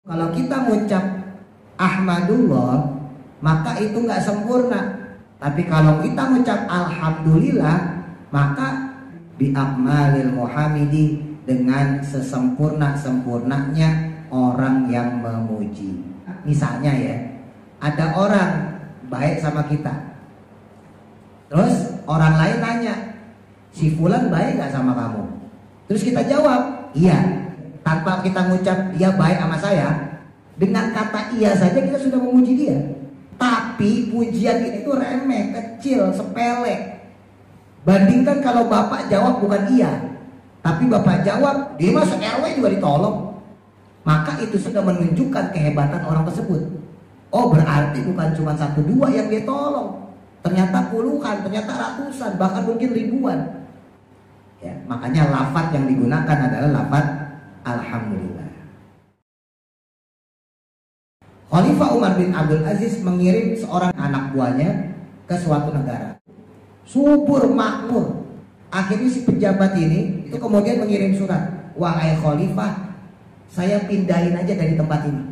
Kalau kita mengucap Ahmadullah, maka itu nggak sempurna. Tapi kalau kita mengucap Alhamdulillah, maka bi'akmalil muhamidi, dengan sesempurna-sempurnanya orang yang memuji. Misalnya ya, ada orang baik sama kita, terus orang lain nanya, si fulan baik gak sama kamu? Terus kita jawab, iya. Tanpa kita ngucap dia baik sama saya, dengan kata iya saja kita sudah memuji dia. Tapi pujian itu remeh, kecil, sepele. Bandingkan kalau bapak jawab bukan iya, tapi bapak jawab, dia masuk RW juga ditolong. Maka itu sudah menunjukkan kehebatan orang tersebut. Oh, berarti bukan cuma 1-2 yang dia tolong, ternyata puluhan, ternyata ratusan, bahkan mungkin ribuan. Ya, makanya lafaz yang digunakan adalah lafaz Alhamdulillah. Khalifah Umar bin Abdul Aziz mengirim seorang anak buahnya ke suatu negara, subur makmur. Akhirnya si pejabat ini itu kemudian mengirim surat, wahai Khalifah, saya pindahin aja dari tempat ini.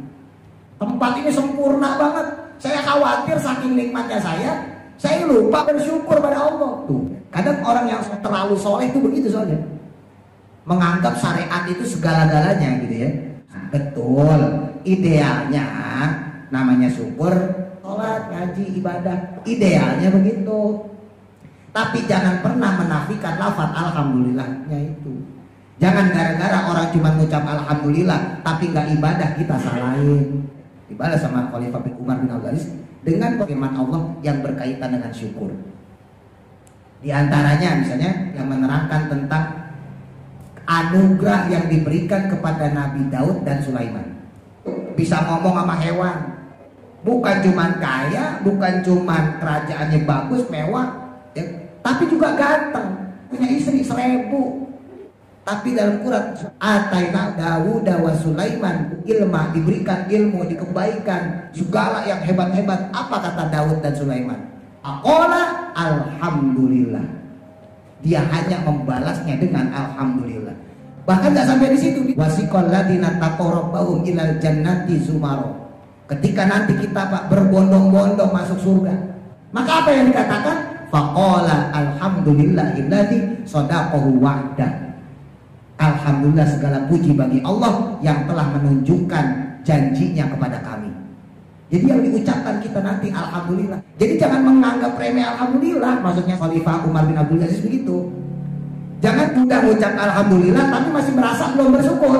Tempat ini sempurna banget. Saya khawatir saking nikmatnya saya lupa bersyukur pada Allah. Tuh, kadang orang yang terlalu soleh itu begitu soalnya, menganggap syariat itu segala-galanya gitu ya. Betul, idealnya namanya syukur, sholat, ngaji, ibadah, idealnya begitu. Tapi jangan pernah menafikan lafaz alhamdulillahnya itu. Jangan gara-gara orang cuma mengucap alhamdulillah tapi nggak ibadah kita salahin. Dibalas sama Khalifah bin Umar bin Abdul Aziz dengan firman Allah yang berkaitan dengan syukur. Di antaranya misalnya yang menerangkan tentang anugerah yang diberikan kepada Nabi Daud dan Sulaiman. Bisa ngomong sama hewan, bukan cuma kaya, bukan cuma kerajaannya bagus, mewah, ya, tapi juga ganteng, punya istri 1000. Tapi dalam Quran, ataina Dawud wa Sulaiman ilma, diberikan ilmu, dikebaikan, segala yang hebat-hebat. Apa kata Daud dan Sulaiman? Aqala alhamdulillah. Dia hanya membalasnya dengan alhamdulillah. Bahkan nggak sampai di situ. Wasiqal ladina taqarrabahum ilal jannati zumaro. Ketika nanti kita Pak berbondong-bondong masuk surga, maka apa yang dikatakan? Faqala alhamdulillahilladzi shadaqahu wa'dah. Alhamdulillah, segala puji bagi Allah yang telah menunjukkan janjinya kepada kami. Jadi yang diucapkan kita nanti alhamdulillah. Jadi jangan menganggap remeh alhamdulillah. Maksudnya Khalifah Umar bin Abdul Aziz begitu. Jangan mudah mengucap alhamdulillah tapi masih merasa belum bersyukur.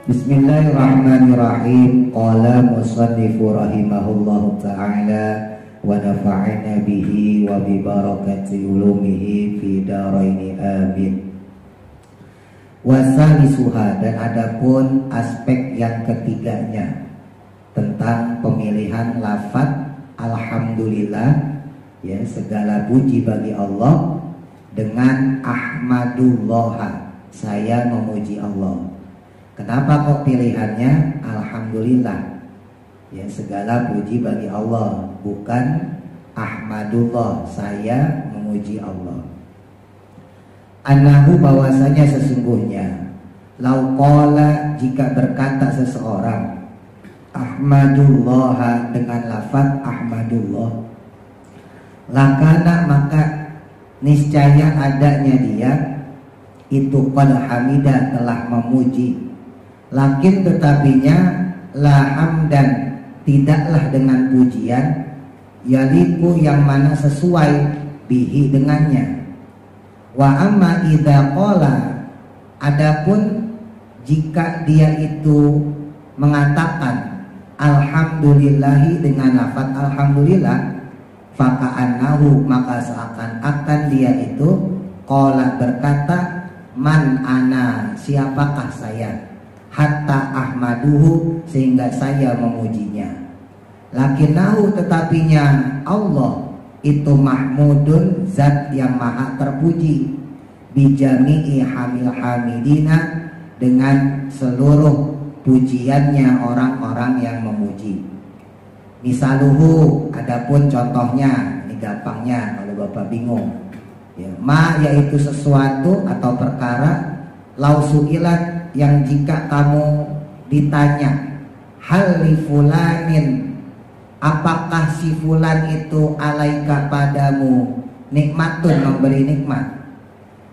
Bismillahirrahmanirrahim. Qala musannifu rahimahullahu ta'ala wa nafa'ana bihi wa bi barakati ulumihi fi daraini amin. Wasalisuha, dan adapun aspek yang ketiganya tentang pemilihan lafaz alhamdulillah, ya, segala puji bagi Allah, dengan ahmadullah, saya memuji Allah. Kenapa kok pilihannya alhamdulillah? Ya, segala puji bagi Allah, bukan ahmadullah, saya memuji Allah. Anahu, bahwasanya sesungguhnya, lau qala, jika berkata seseorang ahmadullah dengan lafaz ahmadullah, lakana, maka niscaya adanya dia itu qad hamidah, telah memuji. Lakin tetapinya la hamdan, tidaklah dengan pujian, yaliku yang mana sesuai, bihi dengannya, Wa amma idza qala, adapun jika dia itu mengatakan alhamdulillahi dengan lafaz alhamdulillah, faka'annahu, maka seakan-akan dia itu qala berkata man ana, siapakah saya, hatta ahmaduhu, sehingga saya memujinya. Lakinnahu, tetapinya Allah itu mahmudun, zat yang maha terpuji, bijami'i hamil hamidina, dengan seluruh pujiannya orang-orang yang memuji. Misaluhu, adapun contohnya, ini gampangnya kalau Bapak bingung ya, ma yaitu sesuatu atau perkara, lausuilat yang jika kamu ditanya, hal li fulanin, apakah si fulan itu alaika padamu nikmatun, memberi nikmat.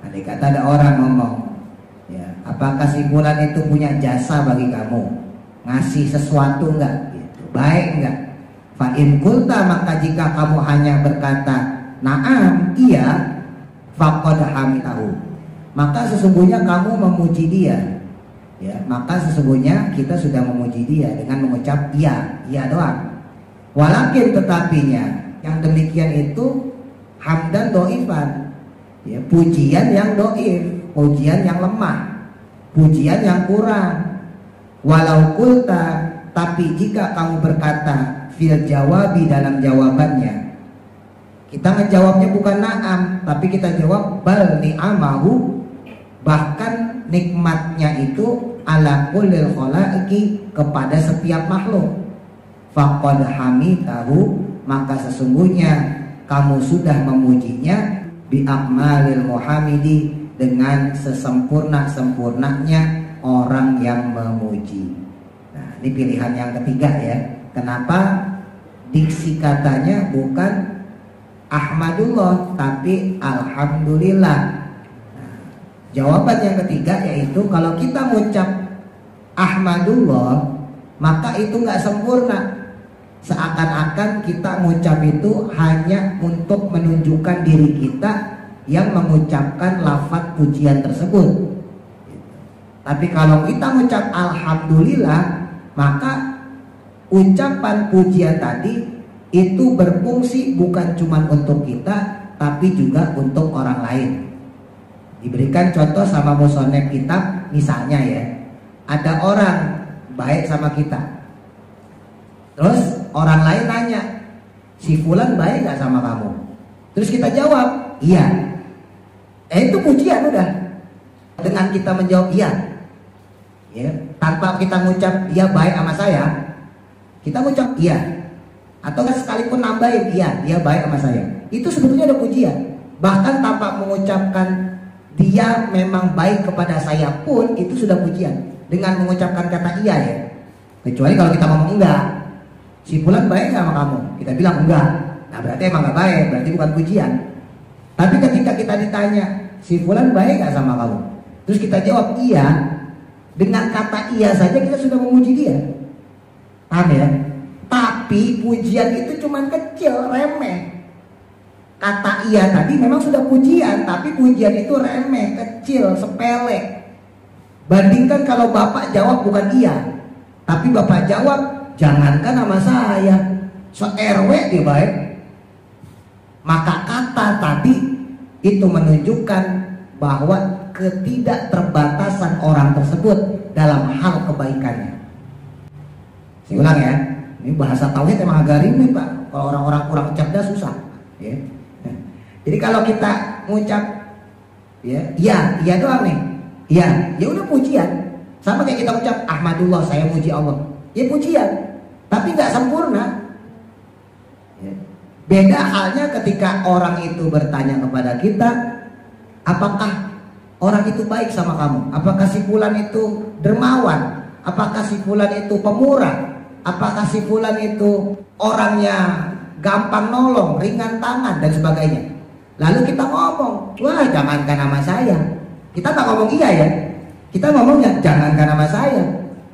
Andai kata ada orang ngomong ya, apakah si fulan itu punya jasa bagi kamu, ngasih sesuatu enggak gitu, baik enggak. Fa in kulta, maka jika kamu hanya berkata na'am, iya, faqad hamidahu, maka sesungguhnya kamu memuji dia ya, maka sesungguhnya kita sudah memuji dia dengan mengucap iya, iya doang. Walakin, tetapinya yang demikian itu hamdan doifan ya, pujian yang doif, pujian yang lemah, pujian yang kurang. Walau kulta, tapi jika kamu berkata fil jawabi, dalam jawabannya, kita ngejawabnya bukan na'am, tapi kita jawab bal ni'amahu, bahkan nikmatnya itu ala kullil khalaiqi, kepada setiap makhluk. Faqad hamidahu, maka sesungguhnya kamu sudah memujinya, bi akmalil muhamidi, dengan sesempurna-sempurnanya orang yang memuji. Nah, ini pilihan yang ketiga ya. Kenapa diksi katanya bukan ahmadullah tapi alhamdulillah. Nah, jawaban yang ketiga yaitu kalau kita mengucap ahmadullah, maka itu nggak sempurna. Seakan-akan kita mengucap itu hanya untuk menunjukkan diri kita yang mengucapkan lafaz pujian tersebut. Tapi kalau kita mengucap alhamdulillah, maka ucapan pujian tadi itu berfungsi bukan cuma untuk kita, tapi juga untuk orang lain. Diberikan contoh sama musonef kitab, misalnya ya, ada orang baik sama kita, terus orang lain nanya, si fulan baik gak sama kamu? Terus kita jawab, iya. Itu pujian udah. Dengan kita menjawab iya ya, tanpa kita ngucap dia baik sama saya, kita ngucap iya, atau sekalipun nambahin iya, dia baik sama saya, itu sebetulnya ada pujian. Bahkan tanpa mengucapkan dia memang baik kepada saya pun itu sudah pujian, dengan mengucapkan kata iya ya. Kecuali kalau kita ngomong enggak, si fulan baik sama kamu, kita bilang enggak, nah berarti emang gak baik, berarti bukan pujian. Tapi ketika kita ditanya, si fulan baik gak sama kamu, terus kita jawab iya, dengan kata iya saja kita sudah memuji dia. Paham ya? Tapi pujian itu cuman kecil, remeh. Kata iya tadi memang sudah pujian, tapi pujian itu remeh, kecil, sepele. Bandingkan kalau bapak jawab bukan iya, tapi bapak jawab jangankan sama saya, se-RW dia baik. Maka kata tadi itu menunjukkan bahwa ketidakterbatasan orang tersebut dalam hal kebaikannya. Saya ulang ya, ini bahasa tauhid emang agak rumit Pak. Kalau orang-orang kurang cerdas susah. Ya. Jadi kalau kita mengucap ya, iya doang nih, iya, ya udah pujian. Sama kayak kita ucap ahmadullah, saya muji Allah, ya pujian, tapi nggak sempurna. Ya. Beda halnya ketika orang itu bertanya kepada kita, apakah orang itu baik sama kamu? Apakah si fulan itu dermawan? Apakah si fulan itu pemurah? Apakah si fulan itu orangnya gampang nolong, ringan tangan dan sebagainya? Lalu kita ngomong, wah jangankan nama saya. Kita tak ngomong iya ya, kita ngomongnya jangankan nama saya.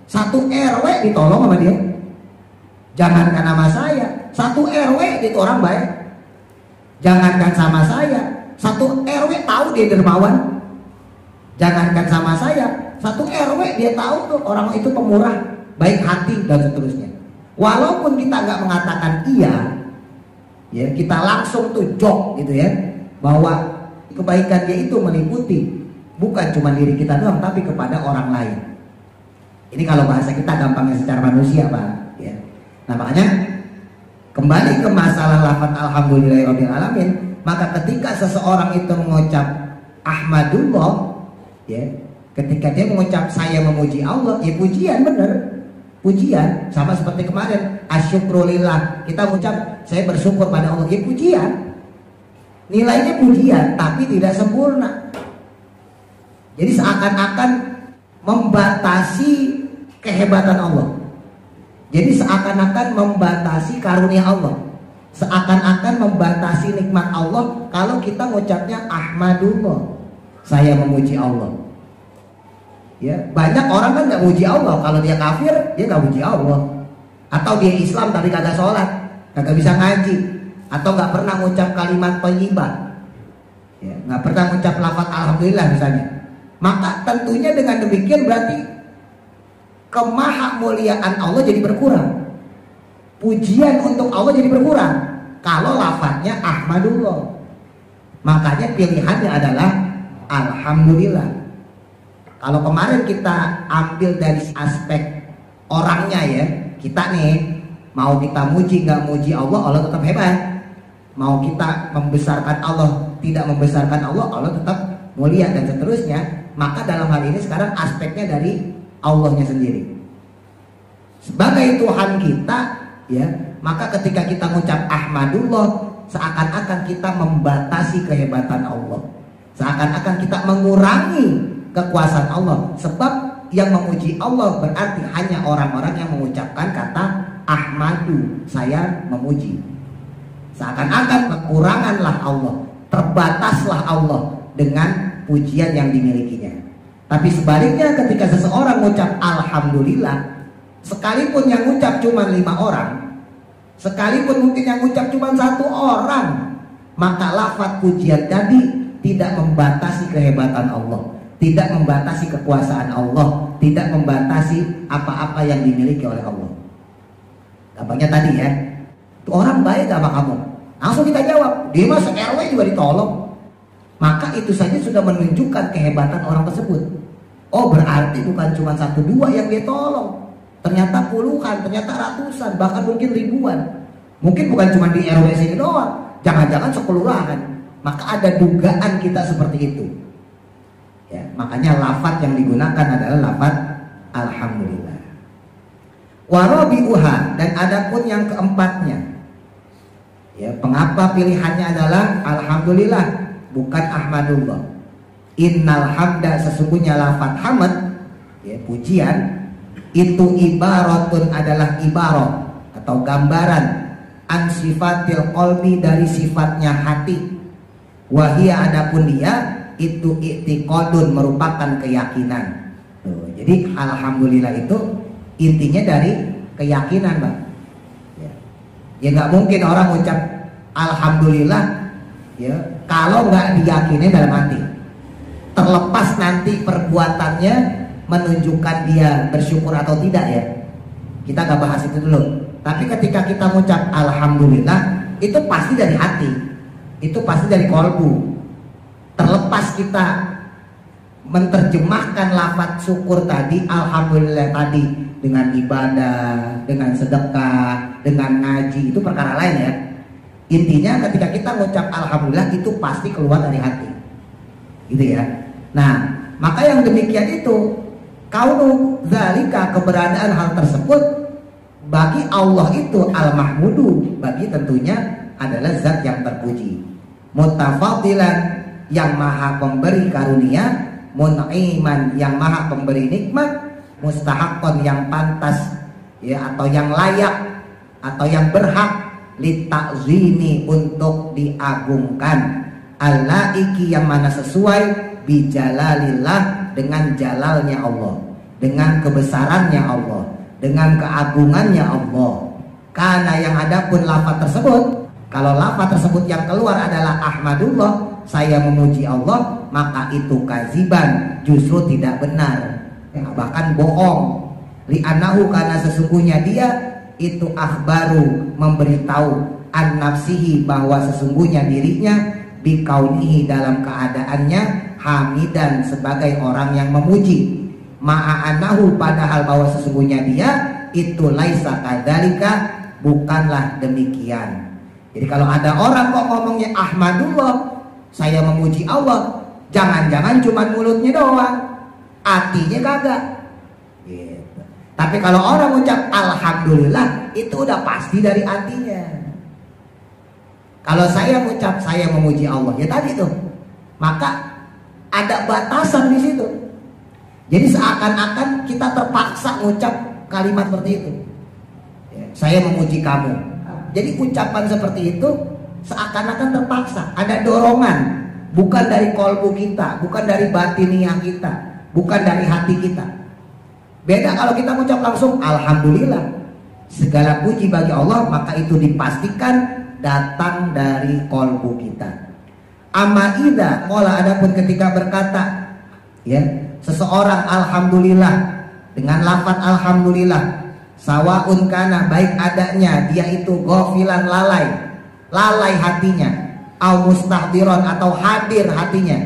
Satu RW ditolong sama dia. Jangankan nama saya, satu RW itu orang baik. Jangankan sama saya, Satu RW tahu dia dermawan. Jangankan sama saya, satu RW dia tahu tuh orang itu pemurah, baik hati dan seterusnya. Walaupun kita nggak mengatakan iya, ya kita langsung tuh jok gitu ya, bahwa kebaikan dia itu meliputi bukan cuma diri kita doang, tapi kepada orang lain. Ini kalau bahasa kita gampangnya secara manusia, Pak. Ya. Nah makanya kembali ke masalah lafaz alhamdulillahirabbil alamin, maka ketika seseorang itu mengucap ahmadullah, ya, ketika dia mengucap saya memuji Allah, ya pujian bener. Pujian sama seperti kemarin asyukrulillah, kita mengucap saya bersyukur pada Allah, ya pujian. Nilainya pujian tapi tidak sempurna. Jadi seakan-akan membatasi kehebatan Allah. Jadi seakan-akan membatasi karunia Allah. Seakan-akan membatasi nikmat Allah kalau kita mengucapnya ahmadullah, saya memuji Allah. Ya, banyak orang kan nggak muji Allah. Kalau dia kafir, dia nggak muji Allah. Atau dia Islam tapi kagak sholat, kagak bisa ngaji, atau nggak pernah mengucap kalimat thayyibah, ya, nggak pernah mengucap lafaz alhamdulillah misalnya. Maka tentunya dengan demikian berarti kemahamuliaan Allah jadi berkurang. Pujian untuk Allah jadi berkurang kalau lafaznya ahmadullah. Makanya pilihannya adalah alhamdulillah. Kalau kemarin kita ambil dari aspek orangnya ya, kita nih mau kita muji nggak muji Allah, Allah tetap hebat. Mau kita membesarkan Allah, tidak membesarkan Allah, Allah tetap mulia dan seterusnya. Maka dalam hal ini sekarang aspeknya dari Allahnya sendiri. Sebagai Tuhan kita, ya, maka ketika kita mengucap ahmadullah, seakan-akan kita membatasi kehebatan Allah. Seakan-akan kita mengurangi kekuasaan Allah, sebab yang memuji Allah berarti hanya orang-orang yang mengucapkan kata ahmadu, saya memuji. Seakan-akan kekuranganlah Allah, terbataslah Allah dengan pujian yang dimilikinya. Tapi sebaliknya ketika seseorang mengucap alhamdulillah, sekalipun yang mengucap cuma 5 orang, sekalipun mungkin yang mengucap cuma 1 orang, maka lafaz pujian tadi tidak membatasi kehebatan Allah, tidak membatasi kekuasaan Allah, tidak membatasi apa-apa yang dimiliki oleh Allah. Gampangnya tadi ya, tuh orang baik sama kamu, langsung kita jawab, dia mah se-RW juga ditolong. Maka itu saja sudah menunjukkan kehebatan orang tersebut. Oh berarti bukan cuma 1-2 yang dia tolong, ternyata puluhan, ternyata ratusan, bahkan mungkin ribuan. Mungkin bukan cuma di RW sini doang, jangan-jangan sekelurahan. Maka ada dugaan kita seperti itu. Ya, makanya lafaz yang digunakan adalah lafaz alhamdulillah. Warabi'uha, dan adapun yang keempatnya, ya, mengapa pilihannya adalah alhamdulillah bukan ahmadullah? Innal hamda, sesungguhnya lafaz hamd, ya, pujian, itu ibaratun adalah ibarat atau gambaran an sifatil qalbi, dari sifatnya hati. Wahia, adapun dia itu i'tiqadun, merupakan keyakinan. Tuh, jadi alhamdulillah itu intinya dari keyakinan, Bang. Ya nggak mungkin orang ucap alhamdulillah ya kalau nggak diyakini dalam hati. Terlepas nanti perbuatannya menunjukkan dia bersyukur atau tidak ya, kita nggak bahas itu dulu. Tapi ketika kita mengucap alhamdulillah, itu pasti dari hati, itu pasti dari kolbu. Terlepas kita menerjemahkan lafaz syukur tadi, alhamdulillah tadi, dengan ibadah, dengan sedekah, dengan ngaji, itu perkara lain ya. Intinya ketika kita mengucap alhamdulillah itu pasti keluar dari hati, gitu ya. Nah, maka yang demikian itu, kaunu zalika, keberadaan hal tersebut bagi Allah itu al-mahmudu, bagi tentunya adalah zat yang terpuji, mutafadilan, yang maha pemberi karunia, mun'iman, yang maha pemberi nikmat, mustahaqqan, yang pantas ya, atau yang layak atau yang berhak, litakzini, untuk diagungkan, al-laiki, yang mana sesuai, bijalalillah, dengan jalalnya Allah, dengan kebesarannya Allah, dengan keagungannya Allah. Karena yang adapun lafaz tersebut, kalau lafaz tersebut yang keluar adalah ahmadullah, saya memuji Allah, maka itu kaziban, justru tidak benar, bahkan bohong. Li'annahu, karena sesungguhnya dia itu akhbaru, memberitahu an nafsihi, bahwa sesungguhnya dirinya bikaunihi, dalam keadaannya hamidan, sebagai orang yang memuji. Ma'anahu, padahal bahwa sesungguhnya dia itu laisa kadzalika, bukanlah demikian. Jadi kalau ada orang kok ngomongnya ahmadullah, saya memuji Allah, jangan-jangan cuma mulutnya doang, hatinya kagak gitu. Tapi kalau orang ucap alhamdulillah, itu udah pasti dari hatinya. Kalau saya mengucap saya memuji Allah, ya tadi tuh, maka ada batasan di situ. Jadi seakan-akan kita terpaksa mengucap kalimat seperti itu. Ya, saya memuji kamu. Jadi ucapan seperti itu seakan-akan terpaksa. Ada dorongan, bukan dari kolbu kita, bukan dari batiniah kita, bukan dari hati kita. Beda kalau kita mengucap langsung alhamdulillah, segala puji bagi Allah, maka itu dipastikan datang dari kolbu kita. Amma idza qala, adapun ketika berkata ya seseorang alhamdulillah dengan lafaz alhamdulillah, sawaun kana, baik adanya dia itu ghafilan, lalai hatinya, au mustahdiron, atau hadir hatinya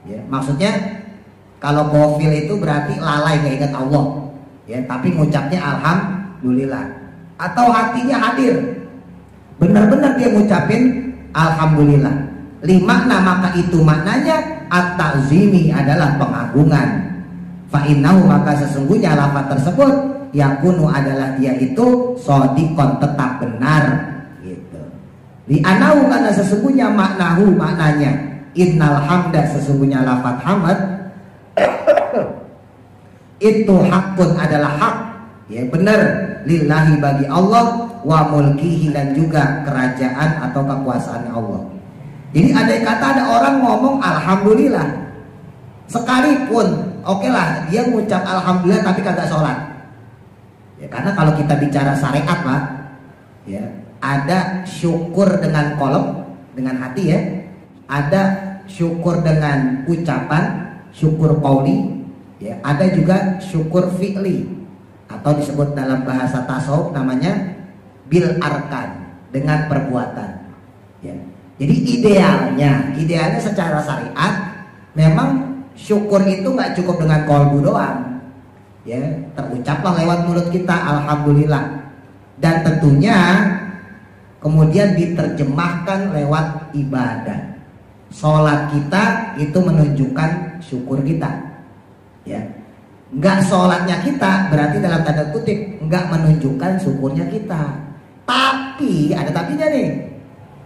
ya, maksudnya kalau ghafil itu berarti lalai, gak ingat Allah ya, tapi ngucapnya alhamdulillah, atau hatinya hadir, benar-benar dia ngucapin alhamdulillah. Limakna, maka itu maknanya at-ta'zimi, adalah pengagungan. Fa'innahu, maka sesungguhnya lafaz tersebut yakunu, adalah dia itu shodiqon, tetap benar gitu. Li'anahu, karena sesungguhnya maknahu, maknanya innal hamda, sesungguhnya lafaz hamd itu hakun, adalah hak ya, benar, lillahi, bagi Allah, wa mulkihi, dan juga kerajaan atau kekuasaan Allah. Jadi ada kata, ada orang ngomong alhamdulillah sekalipun, oke lah dia ngucap alhamdulillah tapi kagak sholat ya, karena kalau kita bicara syariat Pak ya, ada syukur dengan kolom, dengan hati ya, ada syukur dengan ucapan, syukur qauli ya, ada juga syukur fi'li, atau disebut dalam bahasa tasawuf namanya bil arkan, dengan perbuatan ya. Jadi idealnya secara syariat memang syukur itu nggak cukup dengan kolbu doang ya, terucaplah lewat mulut kita alhamdulillah, dan tentunya kemudian diterjemahkan lewat ibadah. Sholat kita itu menunjukkan syukur kita ya, nggak sholatnya kita berarti dalam tanda kutip nggak menunjukkan syukurnya kita. Tapi ada tapinya nih,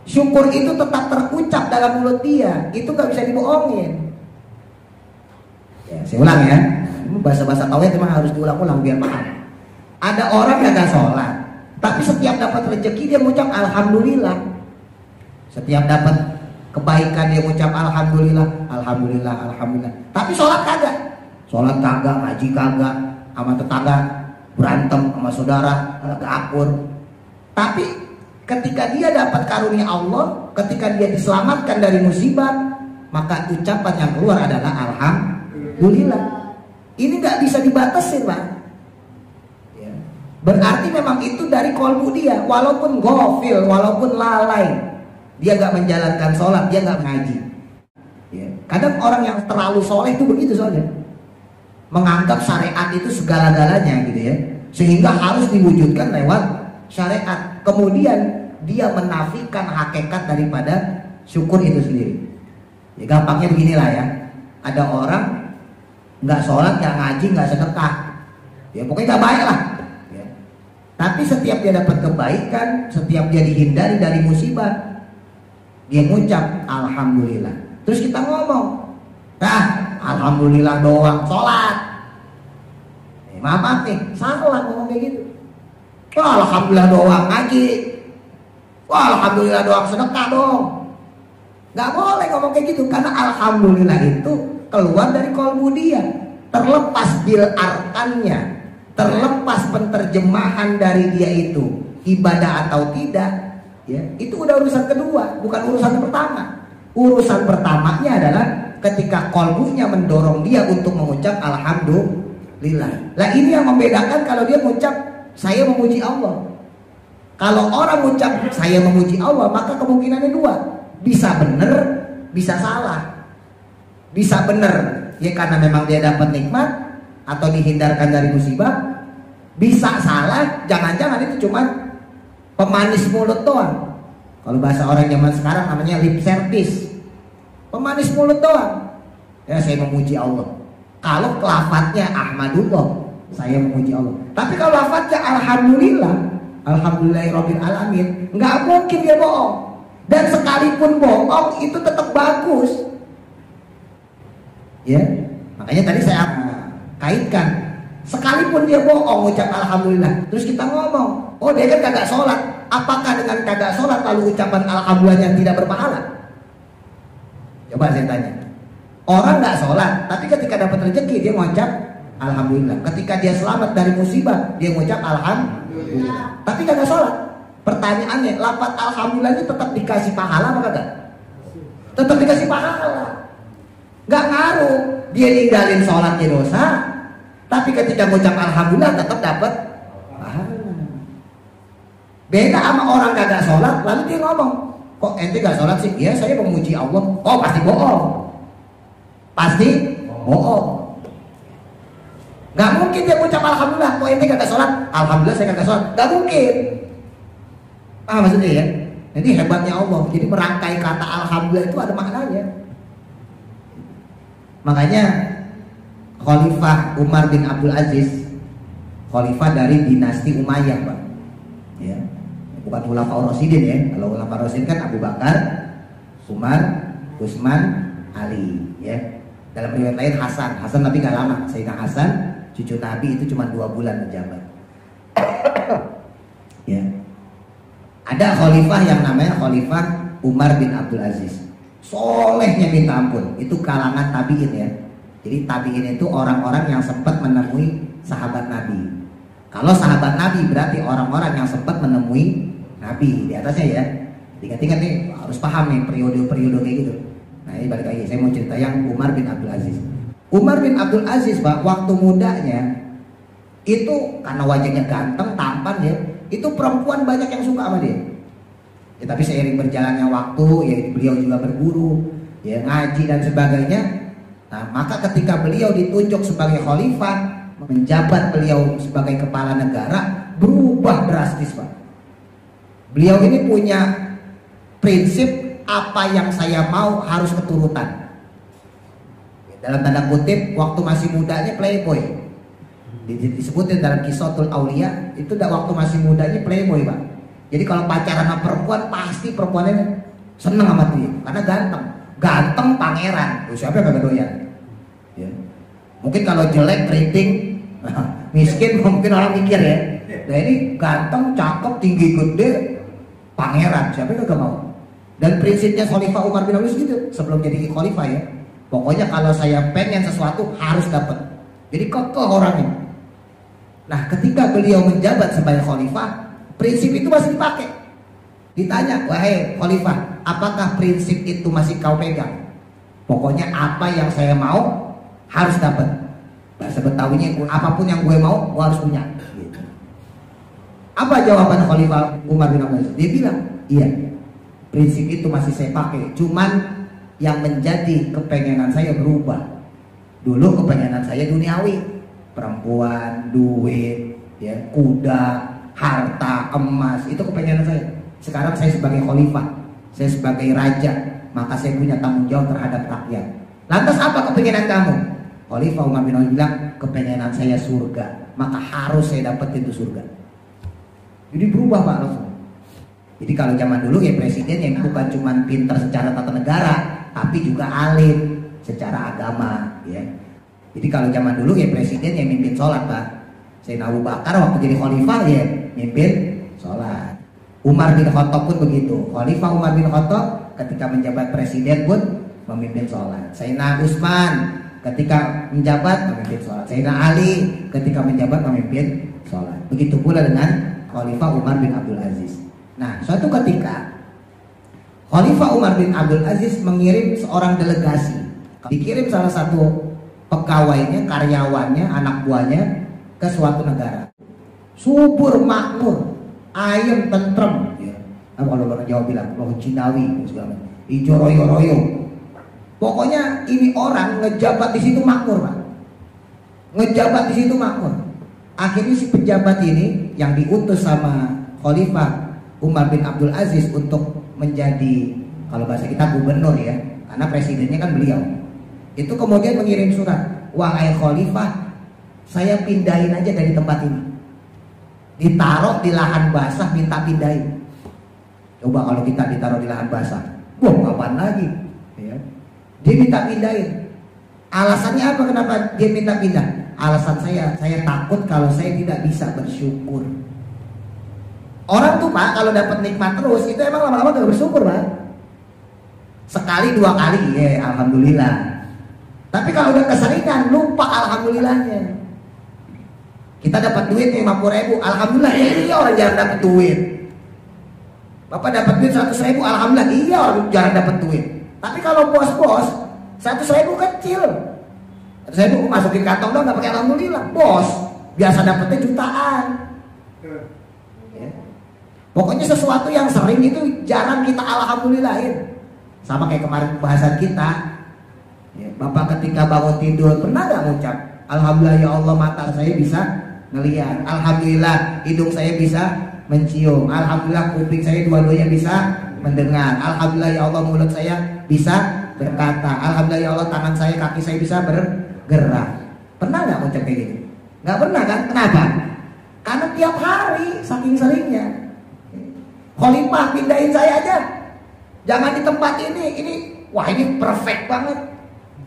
syukur itu tetap terucap dalam mulut dia, itu nggak bisa dibohongin ya. Saya ulang ya, bahasa-bahasa tauhid memang harus diulang-ulang biar paham. Ada orang yang gak sholat, tapi setiap dapat rezeki dia mengucap alhamdulillah, setiap dapat kebaikan dia mengucap alhamdulillah, alhamdulillah, alhamdulillah. Tapi sholat kagak, ngaji kagak, sama tetangga berantem, sama saudara kagak akur. Tapi ketika dia dapat karunia Allah, ketika dia diselamatkan dari musibah, maka ucapan yang keluar adalah alhamdulillah. Ini nggak bisa dibatasi Pak ya. Berarti memang itu dari kolbu dia, walaupun ghafil, walaupun lalai, dia nggak menjalankan sholat, dia nggak ngaji ya. Kadang orang yang terlalu soleh itu begitu soalnya, menganggap syariat itu segala-galanya gitu ya, sehingga harus diwujudkan lewat syariat. Kemudian dia menafikan hakikat daripada syukur itu sendiri ya. Gampangnya beginilah ya, ada orang nggak sholat, nggak ngaji, nggak sedekah ya, pokoknya nggak baik lah ya. Tapi setiap dia dapat kebaikan, setiap dia dihindari dari musibah, dia mengucap alhamdulillah. Terus kita ngomong, alhamdulillah doang sholat maaf nih, salah ngomong kayak gitu. Wah, alhamdulillah doang ngaji, wah alhamdulillah doang sedekah dong. Nggak boleh ngomong kayak gitu, karena alhamdulillah itu keluar dari kolbu dia, terlepas bil arkannya, terlepas penterjemahan dari dia itu ibadah atau tidak ya, itu udah urusan kedua, bukan urusan pertama. Urusan pertamanya adalah ketika kolbunya mendorong dia untuk mengucap alhamdulillah. Lah ini yang membedakan kalau dia mengucap saya memuji Allah. Kalau orang mengucap saya memuji Allah, maka kemungkinannya dua. Bisa benar, bisa salah. Bisa benar, ya karena memang dia dapat nikmat atau dihindarkan dari musibah. Bisa salah, jangan-jangan itu cuma pemanis mulut doang. Kalau bahasa orang zaman sekarang namanya lip service. Pemanis mulut doang. Ya saya memuji Allah. Kalau lafadznya Ahmadullah, saya memuji Allah. Tapi kalau lafadznya Alhamdulillah, Alhamdulillahirabbil alamin, nggak mungkin dia bohong. Dan sekalipun bohong itu tetap bagus. Ya, makanya tadi saya kaitkan. Sekalipun dia bohong ucap alhamdulillah, terus kita ngomong, oh dia kan kagak sholat. Apakah dengan kagak sholat lalu ucapan alhamdulillahnya tidak berpahala? Coba saya tanya. Orang nggak sholat, tapi ketika dapat rezeki dia mengucap alhamdulillah. Ketika dia selamat dari musibah, dia mengucap alhamdulillah. Tapi kagak sholat. Pertanyaannya, lafaz alhamdulillah itu tetap dikasih pahala apa kagak? Tetap dikasih pahala. Nggak ngaruh. Dia ninggalin sholatnya dosa, tapi ketika mengucap alhamdulillah tetap dapat pahala. Beda sama orang kagak sholat, lalu dia ngomong, kok ente gak sholat sih? Ya saya memuji Allah. Oh pasti bohong. Pasti bohong. Gak mungkin dia mengucap alhamdulillah. Kok ente kagak sholat? Alhamdulillah saya kagak sholat. Gak mungkin. Paham maksudnya ya? Jadi hebatnya Allah. Jadi merangkai kata alhamdulillah itu ada maknanya. Makanya Khalifah Umar bin Abdul Aziz, khalifah dari dinasti Umayyah, Pak. Ya. Bukan Khulafaur Rasyidin ya. Kalau Khulafaur Rasyidin kan Abu Bakar, Umar, Utsman, Ali, ya. Dalam riwayat lain Hasan tapi gak lama. Sayyidina Hasan, cucu Nabi itu cuma 2 bulan menjabat. Ya. Ada khalifah yang namanya Khalifah Umar bin Abdul Aziz. Solehnya minta ampun. Itu kalangan tabiin ya. Jadi tabiin itu orang-orang yang sempat menemui sahabat Nabi. Kalau sahabat Nabi berarti orang-orang yang sempat menemui Nabi di atasnya ya. Ingat-ingat nih harus paham nih periode-periode kayak gitu. Nah ini balik lagi saya mau cerita yang Umar bin Abdul Aziz. Umar bin Abdul Aziz Pak, waktu mudanya itu karena wajahnya ganteng, tampan ya, itu perempuan banyak yang suka sama dia. Ya, tapi seiring berjalannya waktu ya beliau juga berguru, ya ngaji dan sebagainya. Nah maka ketika beliau ditunjuk sebagai khalifah, menjabat beliau sebagai kepala negara, berubah drastis Pak. Beliau ini punya prinsip apa yang saya mau harus keturutan. Dalam tanda kutip waktu masih mudanya playboy. Disebutin dalam Qissatul Aulia itu waktu masih mudanya playboy Pak. Jadi kalau pacaran sama perempuan pasti perempuannya seneng sama dia karena ganteng pangeran. Siapa yang kagak doyan? Ya. Mungkin kalau jelek keriting, miskin mungkin orang mikir ya. Nah ini ganteng, cakep, tinggi gede, pangeran. Siapa yang kagak mau? Dan prinsipnya Khalifah Umar bin Abdul Aziz gitu sebelum jadi khalifah ya. Pokoknya kalau saya pengen sesuatu harus dapat. Jadi kokoh orangnya. Nah ketika beliau menjabat sebagai khalifah, prinsip itu masih dipakai. Ditanya, wahai khalifah, apakah prinsip itu masih kau pegang? Pokoknya apa yang saya mau harus dapat. Bahasa Betawinya, apapun yang gue mau, gue harus punya. Gitu. Apa jawaban Khalifah Umar bin Abdul Aziz? Dia bilang, iya, prinsip itu masih saya pakai. Cuman yang menjadi kepengenan saya berubah. Dulu kepengenan saya duniawi, perempuan, duit, ya, kuda, harta, emas, itu kepengenan saya. Sekarang saya sebagai khalifah, saya sebagai raja, maka saya punya tanggung jawab terhadap rakyat. Lantas apa kepengenan kamu? Khalifah Umar bin Abdul Aziz bilang, kepengenan saya surga, maka harus saya dapetin itu surga. Jadi berubah Pak langsung. Jadi kalau zaman dulu ya presiden yang bukan cuma pintar secara tata negara, tapi juga alim secara agama, ya. Jadi kalau zaman dulu ya presiden yang mimpin sholat Pak. Sayyidina Abu Bakar waktu jadi khalifah ya mimpin sholat. Umar bin Khattab pun begitu. Khalifah Umar bin Khattab ketika menjabat presiden pun memimpin sholat. Sayyidina Utsman ketika menjabat memimpin sholat. Sayyidina Ali ketika menjabat memimpin sholat. Begitu pula dengan Khalifah Umar bin Abdul Aziz. Nah suatu ketika Khalifah Umar bin Abdul Aziz mengirim seorang delegasi. Dikirim salah satu pegawainya, karyawannya, anak buahnya ke suatu negara. Subur, makmur, ayem, tentrem. Ya. Kalau orang Jawa bilang, loh Cinawi, segala macam. Ijo royo-royo. Pokoknya ini orang ngejabat di situ makmur, Pak. Ngejabat di situ makmur. Akhirnya si pejabat ini yang diutus sama Khalifah Umar bin Abdul Aziz untuk menjadi, kalau bahasa kita, gubernur ya, karena presidennya kan beliau. Itu kemudian mengirim surat, wahai Khalifah, saya pindahin aja dari tempat ini. Ditaruh di lahan basah, minta pindahin. Coba kalau kita ditaruh di lahan basah, wah kapan lagi? Ya. Dia minta pindahin. Alasannya apa? Kenapa dia minta pindah? Alasan saya takut kalau saya tidak bisa bersyukur. Orang tuh Pak, kalau dapat nikmat terus itu emang lama-lama gak bersyukur Pak. Sekali dua kali ya alhamdulillah. Tapi kalau udah keseringan lupa alhamdulillahnya. Kita dapat duit 50.000, alhamdulillah ya, iya orang jarang dapat duit. Bapak dapat duit 100.000, alhamdulillah iya orang jarang dapat duit. Tapi kalau bos 100.000 kecil. 100.000 masukin kantong dong, gak pakai alhamdulillah. Bos biasa dapetnya jutaan. Pokoknya sesuatu yang sering itu jarang kita alhamdulillahin. Sama kayak kemarin pembahasan kita ya, Bapak ketika bangun tidur pernah gak ngucap alhamdulillah ya Allah mata saya bisa ngelihat, alhamdulillah hidung saya bisa mencium, alhamdulillah kuping saya dua-duanya bisa mendengar, alhamdulillah ya Allah mulut saya bisa berkata, alhamdulillah ya Allah tangan saya, kaki saya bisa bergerak. Pernah gak ngucap kayak gitu? Gak pernah kan? Kenapa? Karena tiap hari saking seringnya. Khalifah pindahin saya aja, jangan di tempat ini wah ini perfect banget,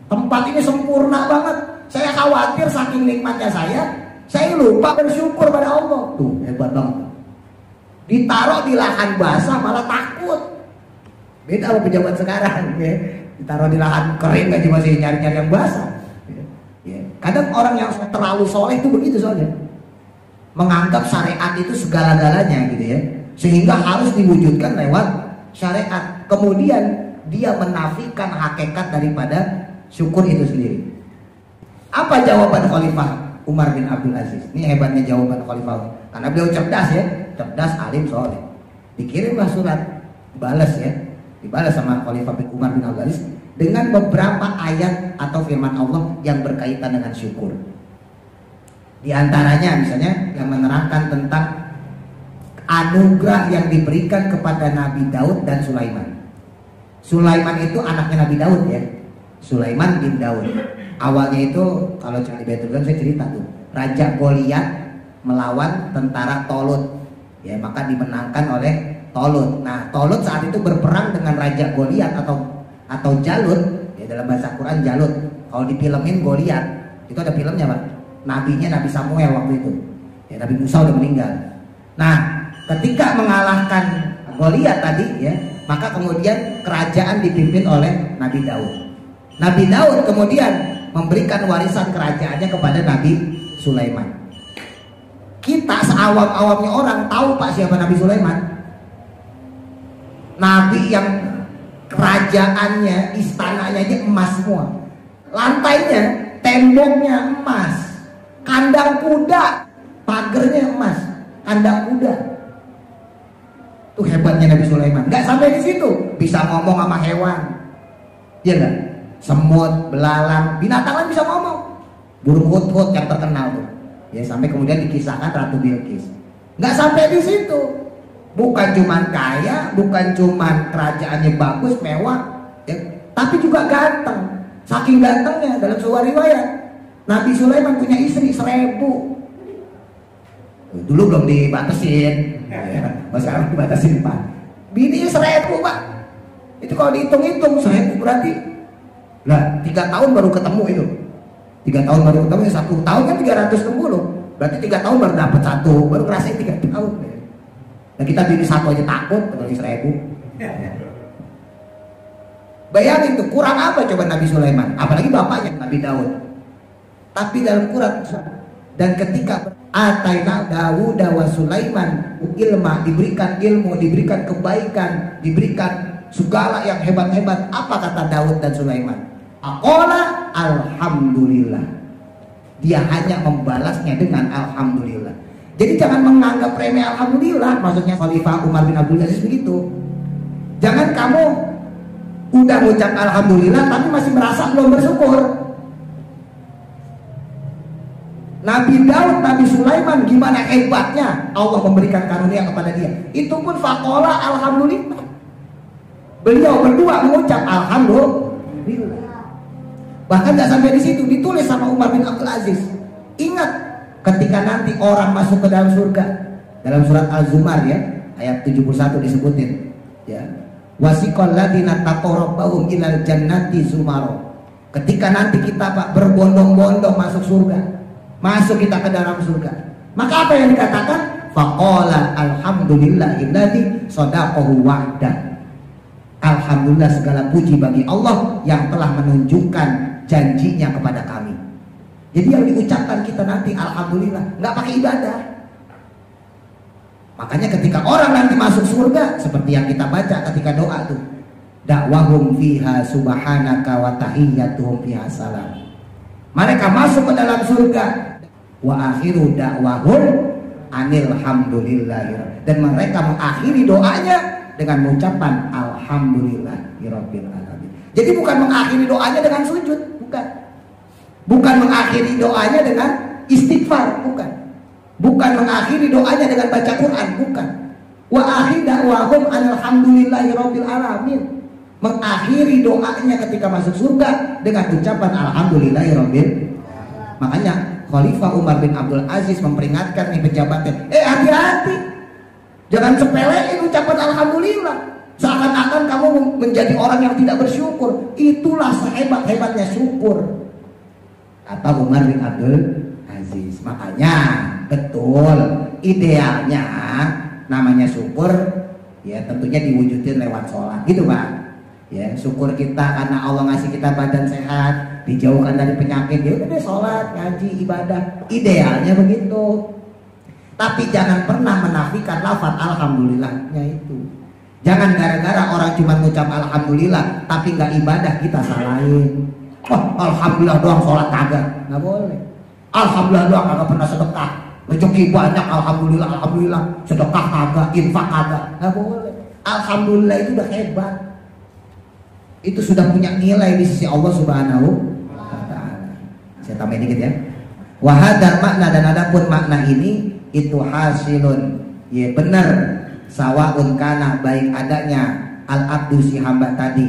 tempat ini sempurna banget. Saya khawatir saking nikmatnya saya lupa bersyukur pada Allah. Tuh hebat banget. Ditaruh di lahan basah malah takut. Beda sama pejabat sekarang ya. Ditaruh di lahan kering aja masih nyari-nyari yang basah ya. Kadang orang yang terlalu soleh itu begitu soalnya, menganggap syariat itu segala-galanya gitu ya, sehingga harus diwujudkan lewat syariat. Kemudian dia menafikan hakikat daripada syukur itu sendiri. Apa jawaban Khalifah Umar bin Abdul Aziz? Ini hebatnya jawaban Khalifah, karena beliau cerdas ya, cerdas, alim, soleh. Dikirimlah surat, balas ya, dibalas sama Khalifah bin Umar bin Abdul Aziz dengan beberapa ayat atau firman Allah yang berkaitan dengan syukur. Di antaranya misalnya yang menerangkan tentang anugerah yang diberikan kepada Nabi Daud dan Sulaiman. Sulaiman itu anaknya Nabi Daud ya, Sulaiman bin Daud. Awalnya itu kalau di Baitul saya cerita tuh, Raja Goliat melawan tentara Tolut ya, maka dimenangkan oleh Tolut. Nah Tolut saat itu berperang dengan Raja Goliat atau Jalut ya, dalam bahasa Quran Jalut. Kalau difilmin Goliat itu ada filmnya Pak, nabinya Nabi Samuel waktu itu ya, Nabi Musa udah meninggal. Nah ketika mengalahkan Goliat tadi ya, maka kemudian kerajaan dipimpin oleh Nabi Daud. Nabi Daud kemudian memberikan warisan kerajaannya kepada Nabi Sulaiman. Kita seawam-awamnya orang tahu Pak siapa Nabi Sulaiman? Nabi yang kerajaannya, istananya aja emas semua, lantainya, temboknya emas, kandang kuda, pagernya emas, kandang kuda. Tuh hebatnya Nabi Sulaiman. Gak sampai di situ, bisa ngomong sama hewan, iya nggak? Semut, belalang, binatang lain bisa ngomong. Burung hut-hut yang terkenal tuh, ya sampai kemudian dikisahkan Ratu Bilqis. Gak sampai di situ, bukan cuman kaya, bukan cuman kerajaannya bagus, mewah, ya, tapi juga ganteng. Saking gantengnya dalam sebuah riwayat, Nabi Sulaiman punya istri 1.000. Dulu belum dibatasin, ya, sekarang dibatasin Pak. Bini 1.000 Pak. Itu kalau dihitung-hitung 1.000 berarti lah 3 tahun baru ketemu itu. 3 tahun baru ketemu, 1 tahun kan 360. Berarti 3 tahun baru dapat 1, baru ngerasain 3 tahun. Nah kita bini 1 aja takut, berarti 1.000. Bayangin tuh, kurang apa coba Nabi Sulaiman, apalagi bapaknya Nabi Daud. Tapi dalam Quran, dan ketika Ataina Dawud wa Sulaiman ilma, diberikan ilmu, diberikan kebaikan, diberikan segala yang hebat-hebat. Apa kata Daud dan Sulaiman? Aqala alhamdulillah. Dia hanya membalasnya dengan alhamdulillah. Jadi jangan menganggap remeh alhamdulillah. Maksudnya Khalifah Umar bin Abdul Aziz begitu. Jangan kamu udah ngucap alhamdulillah tapi masih merasa belum bersyukur. Nabi Daud, Nabi Sulaiman gimana hebatnya Allah memberikan karunia kepada dia. Itu pun faqala alhamdulillah. Beliau berdua mengucap alhamdulillah. Bahkan gak sampai di situ, ditulis sama Umar bin Abdul Aziz. Ingat ketika nanti orang masuk ke dalam surga, dalam surat Al-Zumar ya, ayat 71 disebutin ya. Wasiqal ladina taqarrabahum ilal jannati zumaro. Ketika nanti kita Pak berbondong-bondong masuk surga, masuk kita ke dalam surga, maka apa yang dikatakan? Faqala alhamdulillahilladzi shadaqahu wa'dah. Alhamdulillah segala puji bagi Allah yang telah menunjukkan janjinya kepada kami. Jadi yang diucapkan kita nanti alhamdulillah, nggak pakai ibadah. Makanya ketika orang nanti masuk surga, seperti yang kita baca ketika doa tuh, dakwahum fiha subhanaka wa tahiyyatuhum fiha salam. Mereka masuk ke dalam surga, wa akhiru dakwahum anilhamdulillah. Dan mereka mengakhiri doanya dengan mengucapkan alhamdulillahirabbil alamin. Jadi bukan mengakhiri doanya dengan sujud, bukan. Bukan mengakhiri doanya dengan istighfar, bukan. Bukan mengakhiri doanya dengan baca Quran, bukan. Wa akhir da'wahum alhamdulillahirabbil alamin. Mengakhiri doanya ketika masuk surga dengan ucapan alhamdulillahirabbil. Makanya Khalifah Umar bin Abdul Aziz memperingatkan nih pejabatnya, hati-hati. Jangan sepelein ucapan alhamdulillah. Seakan-akan kamu menjadi orang yang tidak bersyukur. Itulah sehebat-hebatnya syukur, kata Umar bin Abdul Aziz. Makanya betul, idealnya namanya syukur ya tentunya diwujudin lewat sholat gitu Pak. Ya, syukur kita karena Allah ngasih kita badan sehat, dijauhkan dari penyakit, ya udah deh sholat, ngaji, ibadah. Idealnya begitu. Tapi jangan pernah menafikan lafaz alhamdulillahnya itu. Jangan gara-gara orang cuma ngucap alhamdulillah tapi nggak ibadah kita salahin. Oh, alhamdulillah doang sholat kagak, nggak boleh. Alhamdulillah doang kagak pernah sedekah, rezeki banyak alhamdulillah, alhamdulillah. Sedekah kagak, infak kagak, nggak boleh. Alhamdulillah itu udah hebat. Itu sudah punya nilai di sisi Allah Subhanahu wa Ta'ala. Saya tambahin dikit ya. Wahadar makna, dan adapun makna ini itu hasilun, ya benar, sawaun kana, baik adanya al abdu si hamba tadi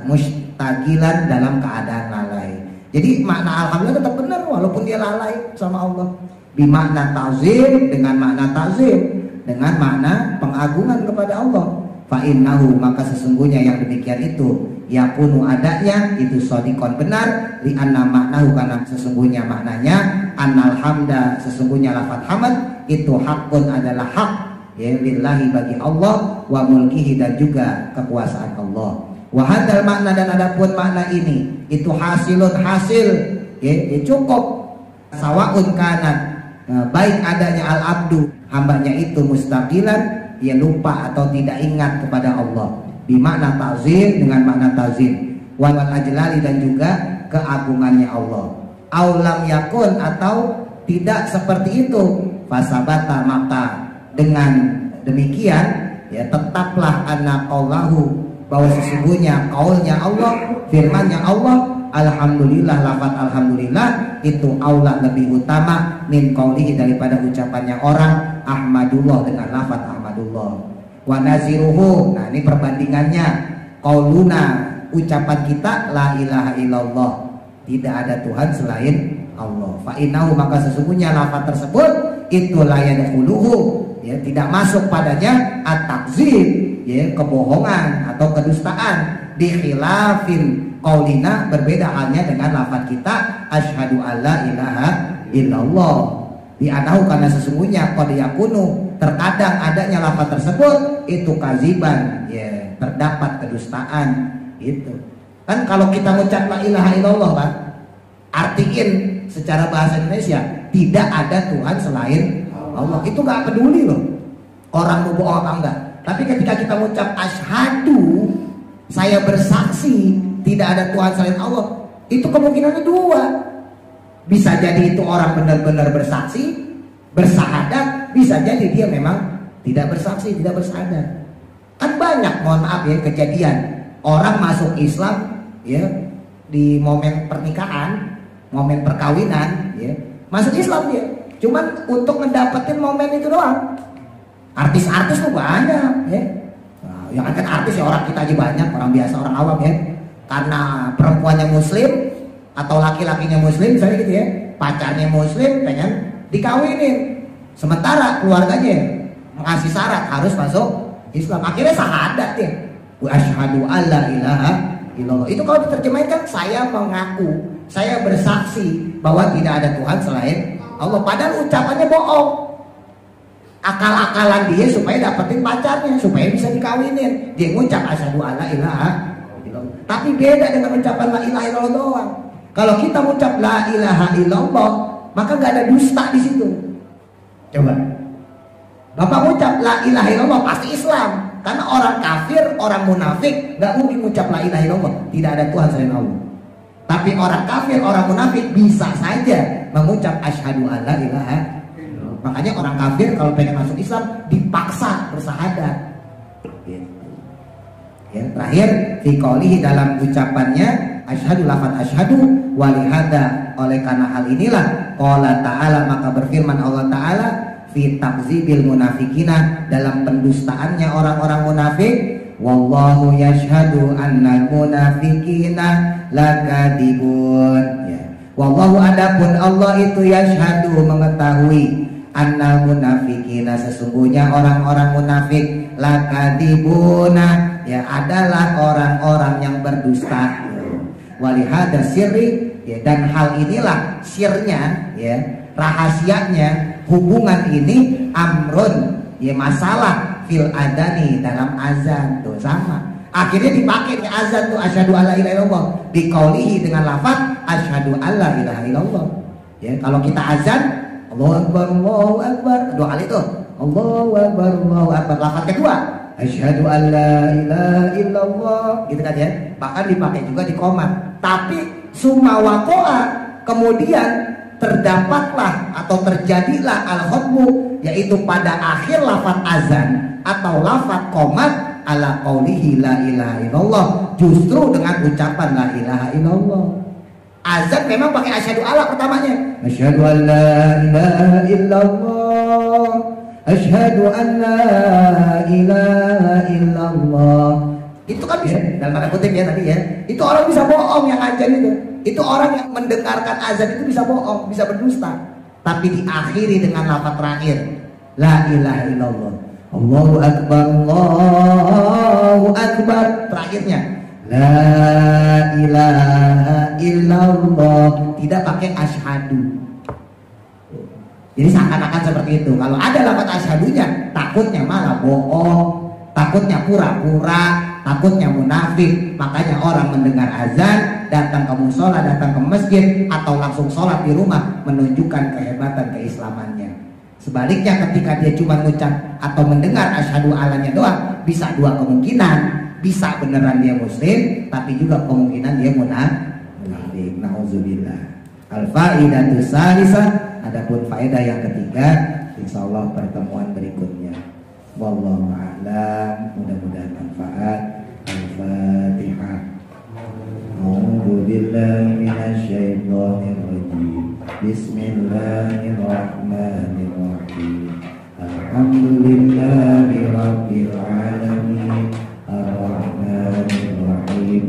mustaqilan dalam keadaan lalai. Jadi makna alhamdulillah tetap benar walaupun dia lalai sama Allah. Bimakna ta'zim, dengan makna ta'zim, dengan makna pengagungan kepada Allah. Fa innahu, maka sesungguhnya yang demikian itu yakunu adanya itu shadiqon, benar, li anna maknahu, karena sesungguhnya maknanya annal hamda, sesungguhnya lafaz hamd itu hakun, adalah hak ya lillahi, bagi Allah, wa mulkihi, dan juga kekuasaan Allah. Wa hadzal makna, dan adapun makna ini itu hasilun, hasil ya cukup, sawaun kana, baik adanya al abdu, hambanya itu mustaqilan, ia lupa atau tidak ingat kepada Allah, bimakna ta'zim, dengan makna ta'zim, wal ajlali, dan juga keagungannya Allah. Aulam yakun, atau tidak seperti itu, fasabata, maka dengan demikian ya tetaplah anna qaulahu, bahwa sesungguhnya qaulnya Allah, firmannya Allah, alhamdulillah, lafaz alhamdulillah itu aula, lebih utama, min qaulihi, daripada ucapannya orang ahmadullah, dengan lafaz ahmadullah. Wa naziruhu, nah ini perbandingannya, qauluna, ucapan kita la ilaha illallah, tidak ada Tuhan selain Allah. Fa innahu, maka sesungguhnya lafaz tersebut itu la yadkhuluhu, ya tidak masuk padanya at-takzib, ya kebohongan atau kedustaan, bi khilafin qaulina, berbeda halnya dengan lafaz kita asyhadu alla ilaha illallah. Bi anahu, karena sesungguhnya qad yakunu, terkadang adanya lafaz tersebut itu kaziban, ya terdapat kedustaan. Itu kan kalau kita mengucap la ilaha illallah Pak, artiin secara bahasa Indonesia tidak ada Tuhan selain Allah. Itu nggak peduli loh orang mau bohong apa enggak. Tapi ketika kita mengucap asyhadu, saya bersaksi tidak ada Tuhan selain Allah, itu kemungkinannya dua. Bisa jadi itu orang benar-benar bersaksi, bersahadat, bisa jadi dia memang tidak bersaksi, tidak bersahadat. Kan banyak, mohon maaf ya, kejadian orang masuk Islam ya di momen pernikahan, momen perkawinan ya, masuk Islam dia, cuman untuk ngedapetin momen itu doang. Artis-artis tuh banyak ya. Nah, yang kan artis ya orang kita aja banyak, orang biasa, orang awam ya. Karena perempuannya muslim atau laki-lakinya muslim misalnya gitu ya, pacarnya muslim pengen dikawinin, sementara keluarganya mengasih syarat harus masuk Islam. Akhirnya sahadat ya, wa asyhadu alla ilaha illallah. Itu kalau diterjemahkan, saya mengaku, saya bersaksi bahwa tidak ada Tuhan selain Allah. Padahal ucapannya bohong, akal-akalan dia supaya dapetin pacarnya, supaya bisa dikawinin. Dia ngucap asyhadu alla ilaha illallah, tapi beda dengan ucapan la ilaha illallah doang. Kalau kita ngucap la ilaha illallah, maka nggak ada dusta di situ. Coba, Bapak ngucap la ilaha illallah pasti Islam. Karena orang kafir, orang munafik nggak mungkin ngucap la ilaha illallah, tidak ada Tuhan selain Allah. Tapi orang kafir, orang munafik bisa saja mengucap asyhadu alla ilaha. Makanya orang kafir kalau pengen masuk Islam dipaksa bersahadat. Ya, terakhir fi qoulihi, dalam ucapannya asyhadu, lafaz asyhadu, walihada, oleh karena hal inilah qala ta'ala, maka berfirman Allah Ta'ala fi takzibil munafikina, dalam pendustaannya orang-orang munafik, wallahu yashhadu annal munafikina lakadibun ya. Wallahu, adapun Allah itu yashhadu, mengetahui, annal munafikina, sesungguhnya orang-orang munafik, lakadibuna ya, adalah orang-orang yang berdusta. Walihada sirri ya, dan hal inilah sirnya ya, rahasianya hubungan ini, amrun ya, masalah fil adani, dalam azan tuh sama. Akhirnya dipakai di azan tuh asyhadu alla ilaha illallah, biqaulihi, dengan lafaz asyhadu alla ilaha illallah ya. Kalau kita azan Allahu akbar, Allahu akbar, dua kali itu Allahu akbar, Allahu akbar. Lafaz kedua asyhadu alla ilaha illallah gitu kan ya. Bahkan dipakai juga di qomat. Tapi summa waqa'a, kemudian terdapatlah atau terjadilah al-khatmu, yaitu pada akhir lafaz azan atau lafaz qomat, ala qaulihi la ilaha illallah, justru dengan ucapan la ilaha illallah. Azan memang pakai asyhadu alla pertamanya, asyhadu an la ilaha illallah, asyhadu an la ilaha illallah. Itu kan bisa dalam tanda kutip ya tadi ya. Itu orang bisa bohong yang azan itu. Itu orang yang mendengarkan azan itu bisa bohong, bisa berdusta. Tapi diakhiri dengan lafaz terakhir, la ilaha illallah, Allahu akbar, Allahu akbar. Terakhirnya la ilaha illallah, tidak pakai asyhadu. Jadi seakan-akan seperti itu. Kalau ada lafaz asyhadunya, takutnya malah bohong, takutnya pura-pura, takutnya munafik. Makanya orang mendengar azan, datang ke musola, datang ke masjid, atau langsung sholat di rumah, menunjukkan kehebatan keislamannya. Sebaliknya ketika dia cuma mengucap atau mendengar asyhadu alanya doang, bisa dua kemungkinan. Bisa beneran dia muslim, tapi juga kemungkinan dia munafik. Nauzubillah. Al-faidatu salisah, adapun faedah yang ketiga, insyaallah pertemuan berikutnya. Wallahu a'lam, mudah-mudahan manfaat. Al-Fatihah. A'udzu billahi minasy syaithanir rajim. Bismillahirrahmanirrahim. Alhamdulillahi rabbil alamin. Ar-rahmanir rahim.